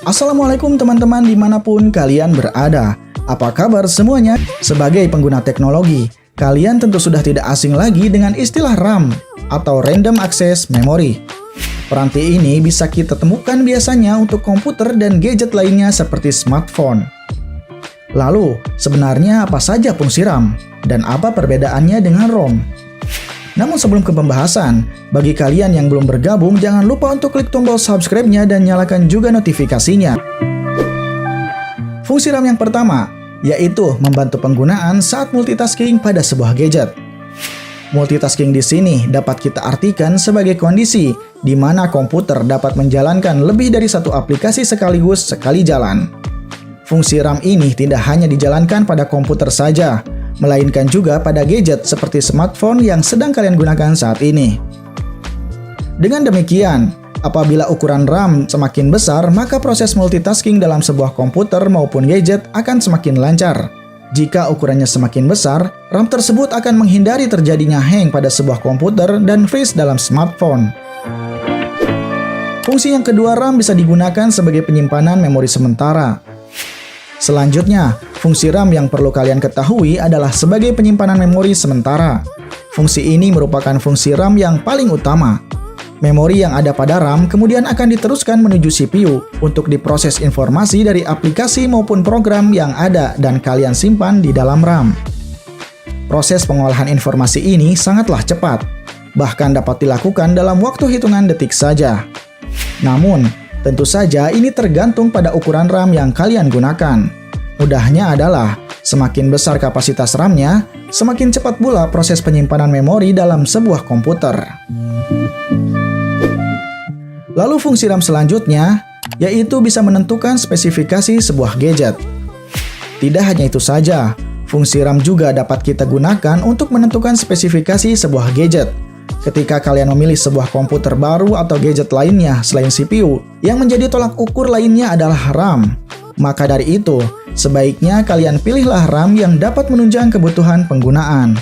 Assalamualaikum teman-teman dimanapun kalian berada. Apa kabar semuanya? Sebagai pengguna teknologi, kalian tentu sudah tidak asing lagi dengan istilah RAM atau Random Access Memory. Peranti ini bisa kita temukan biasanya untuk komputer dan gadget lainnya seperti smartphone. Lalu, sebenarnya apa saja fungsi RAM? Dan apa perbedaannya dengan ROM? Namun sebelum ke pembahasan, bagi kalian yang belum bergabung, jangan lupa untuk klik tombol subscribe-nya dan nyalakan juga notifikasinya. Fungsi RAM yang pertama, yaitu membantu penggunaan saat multitasking pada sebuah gadget. Multitasking di sini dapat kita artikan sebagai kondisi di mana komputer dapat menjalankan lebih dari satu aplikasi sekaligus sekali jalan. Fungsi RAM ini tidak hanya dijalankan pada komputer saja, melainkan juga pada gadget seperti smartphone yang sedang kalian gunakan saat ini. Dengan demikian, apabila ukuran RAM semakin besar, maka proses multitasking dalam sebuah komputer maupun gadget akan semakin lancar. Jika ukurannya semakin besar, RAM tersebut akan menghindari terjadinya hang pada sebuah komputer dan freeze dalam smartphone. Fungsi yang kedua, RAM bisa digunakan sebagai penyimpanan memori sementara. Selanjutnya, fungsi RAM yang perlu kalian ketahui adalah sebagai penyimpanan memori sementara. Fungsi ini merupakan fungsi RAM yang paling utama. Memori yang ada pada RAM kemudian akan diteruskan menuju CPU untuk diproses informasi dari aplikasi maupun program yang ada dan kalian simpan di dalam RAM. Proses pengolahan informasi ini sangatlah cepat, bahkan dapat dilakukan dalam waktu hitungan detik saja. Namun, tentu saja ini tergantung pada ukuran RAM yang kalian gunakan. Mudahnya adalah, semakin besar kapasitas RAM-nya, semakin cepat pula proses penyimpanan memori dalam sebuah komputer. Lalu fungsi RAM selanjutnya, yaitu bisa menentukan spesifikasi sebuah gadget. Tidak hanya itu saja, fungsi RAM juga dapat kita gunakan untuk menentukan spesifikasi sebuah gadget. Ketika kalian memilih sebuah komputer baru atau gadget lainnya selain CPU, yang menjadi tolak ukur lainnya adalah RAM. Maka dari itu, sebaiknya kalian pilihlah RAM yang dapat menunjang kebutuhan penggunaan.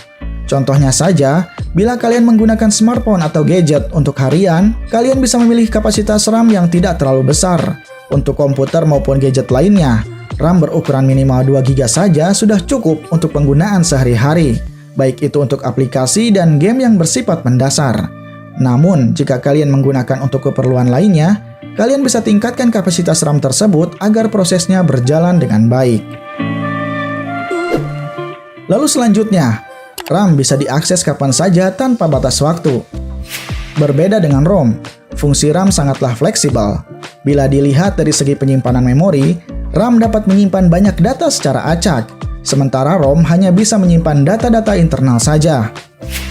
Contohnya saja, bila kalian menggunakan smartphone atau gadget untuk harian, kalian bisa memilih kapasitas RAM yang tidak terlalu besar. Untuk komputer maupun gadget lainnya, RAM berukuran minimal 2 GB saja sudah cukup untuk penggunaan sehari-hari, baik itu untuk aplikasi dan game yang bersifat mendasar. Namun, jika kalian menggunakan untuk keperluan lainnya, kalian bisa tingkatkan kapasitas RAM tersebut agar prosesnya berjalan dengan baik. Lalu selanjutnya, RAM bisa diakses kapan saja tanpa batas waktu. Berbeda dengan ROM, fungsi RAM sangatlah fleksibel. Bila dilihat dari segi penyimpanan memori, RAM dapat menyimpan banyak data secara acak, sementara ROM hanya bisa menyimpan data-data internal saja.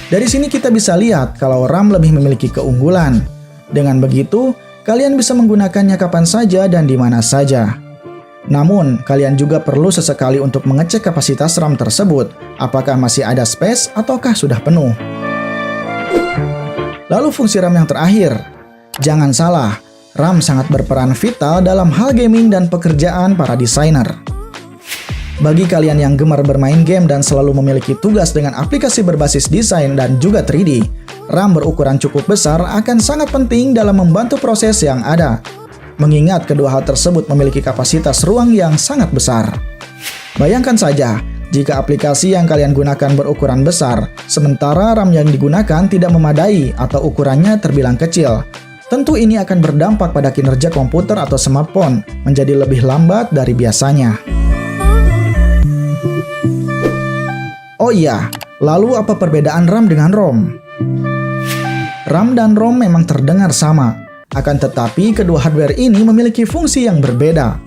Dari sini kita bisa lihat kalau RAM lebih memiliki keunggulan. Dengan begitu, kalian bisa menggunakannya kapan saja dan di mana saja. Namun, kalian juga perlu sesekali untuk mengecek kapasitas RAM tersebut, apakah masih ada space ataukah sudah penuh. Lalu fungsi RAM yang terakhir. Jangan salah, RAM sangat berperan vital dalam hal gaming dan pekerjaan para desainer. Bagi kalian yang gemar bermain game dan selalu memiliki tugas dengan aplikasi berbasis desain dan juga 3D, RAM berukuran cukup besar akan sangat penting dalam membantu proses yang ada. Mengingat kedua hal tersebut memiliki kapasitas ruang yang sangat besar. Bayangkan saja, jika aplikasi yang kalian gunakan berukuran besar, sementara RAM yang digunakan tidak memadai atau ukurannya terbilang kecil. Tentu ini akan berdampak pada kinerja komputer atau smartphone menjadi lebih lambat dari biasanya. Oh iya, lalu apa perbedaan RAM dengan ROM? RAM dan ROM memang terdengar sama, akan tetapi kedua hardware ini memiliki fungsi yang berbeda.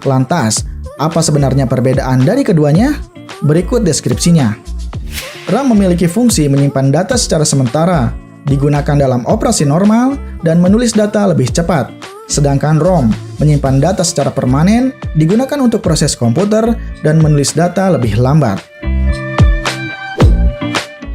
Lantas, apa sebenarnya perbedaan dari keduanya? Berikut deskripsinya. RAM memiliki fungsi menyimpan data secara sementara, digunakan dalam operasi normal, dan menulis data lebih cepat. Sedangkan ROM menyimpan data secara permanen, digunakan untuk proses komputer, dan menulis data lebih lambat.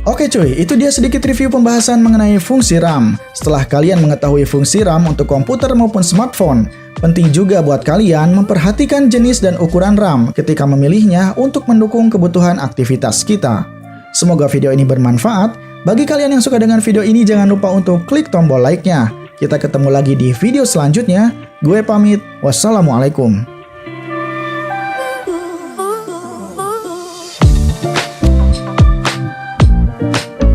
Oke cuy, itu dia sedikit review pembahasan mengenai fungsi RAM. Setelah kalian mengetahui fungsi RAM untuk komputer maupun smartphone, penting juga buat kalian memperhatikan jenis dan ukuran RAM ketika memilihnya untuk mendukung kebutuhan aktivitas kita. Semoga video ini bermanfaat. Bagi kalian yang suka dengan video ini, jangan lupa untuk klik tombol like-nya. Kita ketemu lagi di video selanjutnya. Gue pamit, wassalamualaikum.